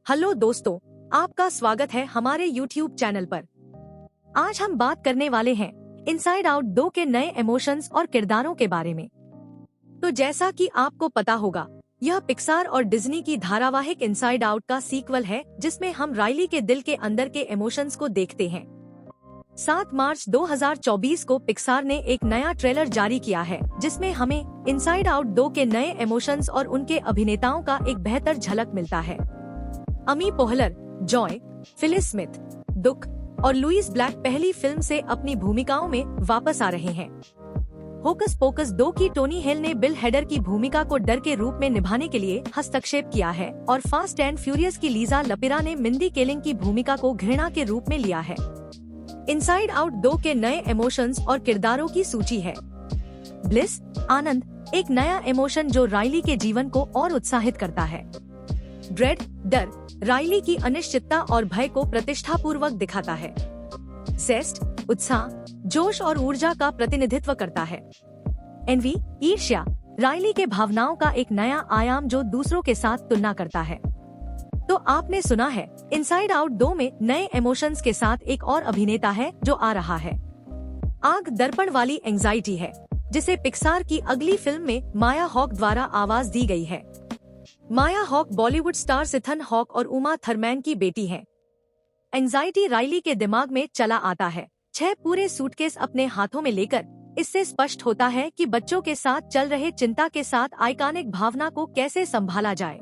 Hello दोस्तों, आपका स्वागत है हमारे YouTube चैनल पर। आज हम बात करने वाले हैं इनसाइड आउट 2 के नए इमोशंस और किरदारों के बारे में। तो जैसा कि आपको पता होगा, यह पिक्सार और डिज्नी की धारावाहिक इनसाइड आउट का सीक्वल है, जिसमें हम राइली के दिल के अंदर के इमोशंस को देखते हैं। 7 मार्च 2024 को पिक्सार ने एक नया ट्रेलर जारी किया है, जिसमें हमें इनसाइड आउट 2 के नए इमोशंस और उनके अभिनेताओं का एक बेहतर झलक मिलता है। अमी पोहलर, जॉय, फिलिस स्मिथ, दुख और लुइस ब्लैक पहली फिल्म से अपनी भूमिकाओं में वापस आ रहे हैं। होकस पोकस 2 की टोनी हिल ने बिल हेडर की भूमिका को डर के रूप में निभाने के लिए हस्तक्षेप किया है और फास्ट एंड फ्यूरियस की लीजा लपिरा ने मिंदी केलिंग की भूमिका को घृणा के रूप में लिया है। इनसाइड आउट 2 के नए इमोशंस और किरदारों की सूची है। ब्लिस, आनंद, एक नया इमोशन जो राइली के जीवन को और उत्साहित करता है। ड्रेड, डर, राइली की अनिश्चितता और भय को प्रतिष्ठापूर्वक दिखाता है। सेस्ट, उत्साह, जोश और ऊर्जा का प्रतिनिधित्व करता है। एनवी, ईर्ष्या, राइली के भावनाओं का एक नया आयाम जो दूसरों के साथ तुलना करता है। तो आपने सुना है, इनसाइड आउट 2 में नए इमोशंस के साथ एक और अभिनेता है जो आ रहा है। आग दर्पण वाली एंजाइटी है, जिसे पिक्सार की अगली फिल्म में माया हॉक द्वारा आवाज दी गई है। Maya Hawke Bollywood star Ethan Hawke और उमा थर्मैन की बेटी है। एंजाइटी राइली के दिमाग में चला आता है, 6 पूरे सूटकेस अपने हाथों में लेकर। इससे स्पष्ट होता है कि बच्चों के साथ चल रहे चिंता के साथ आइकॉनिक भावना को कैसे संभाला जाए।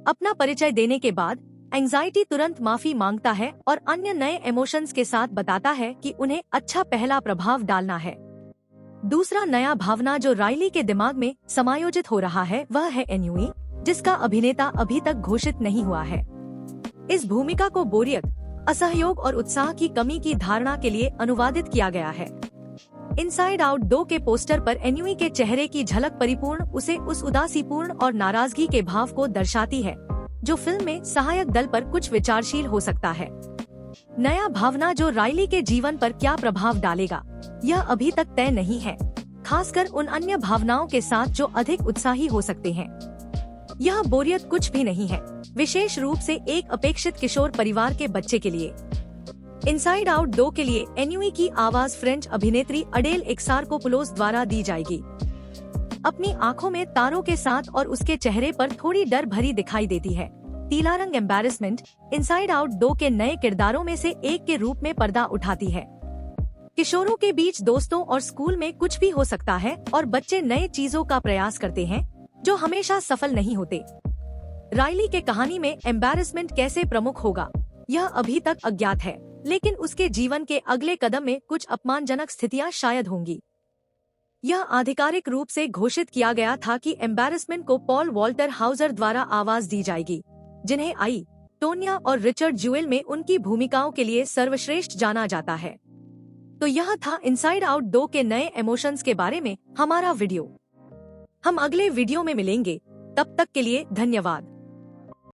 अपना परिचय देने के बाद एंजाइटी तुरंत माफी मांगता है और अन्य नए इमोशंस के साथ बताता है कि उन्हें अच्छा पहला प्रभाव डालना है। दूसरा नया भावना जो राइली के दिमाग में समायोजित हो रहा है वह है एन्युई, जिसका अभिनेता अभी तक घोषित नहीं हुआ है। इस भूमिका को बोरियत, असहयोग और उत्साह की कमी की धारणा के लिए अनुवादित किया गया है। इनसाइड आउट 2 के पोस्टर पर एन्युई के चेहरे की झलक परिपूर्ण उसे उस उदासीपूर्ण और नाराजगी के भाव को दर्शाती है जो फिल्म में सहायक दल पर कुछ विचारशील हो सकता है। नया भावना जो राइली के जीवन पर क्या प्रभाव डालेगा, यह अभी तक तय नहीं है, खासकर उन अन्य भावनाओं के साथ जो अधिक उत्साही हो सकते हैं। यह बोरियत कुछ भी नहीं है, विशेष रूप से एक अपेक्षित किशोर परिवार के बच्चे के लिए। इनसाइड आउट 2 के लिए एन्युई की आवाज फ्रेंच अभिनेत्री अडेल एक्सारकोपुलोस द्वारा दी जाएगी। अपनी आंखों में तारों के साथ और उसके चेहरे पर थोड़ी डर भरी दिखाई देती है। पीला रंग एम्बैरेसमेंट इनसाइड आउट 2 के नए किरदारों में से एक के रूप में पर्दा उठाती है। किशोरों के बीच दोस्तों और स्कूल में कुछ भी हो सकता है और बच्चे नए चीजों का प्रयास करते हैं जो हमेशा सफल नहीं होते। राइली के कहानी में एम्बैरेसमेंट कैसे प्रमुख होगा, यह अभी तक अज्ञात है, लेकिन उसके जीवन के अगले कदम में कुछ अपमानजनक स्थितियां शायद होंगी। यह आधिकारिक रूप से घोषित किया गया था कि एम्बैरेसमेंट को पॉल वॉल्टर हाउजर द्वारा आवाज दी जाएगी, जिन्हें आई, टोनिया और रिचर्ड ज्यूएल में उनकी भूमिकाओं के लिए सर्वश्रेष्ठ जाना जाता है। तो यह था इनसाइड आउट 2 के नए इमोशंस के बारे में हमारा वीडियो। हम अगले वीडियो में मिलेंगे, तब तक के लिए धन्यवाद।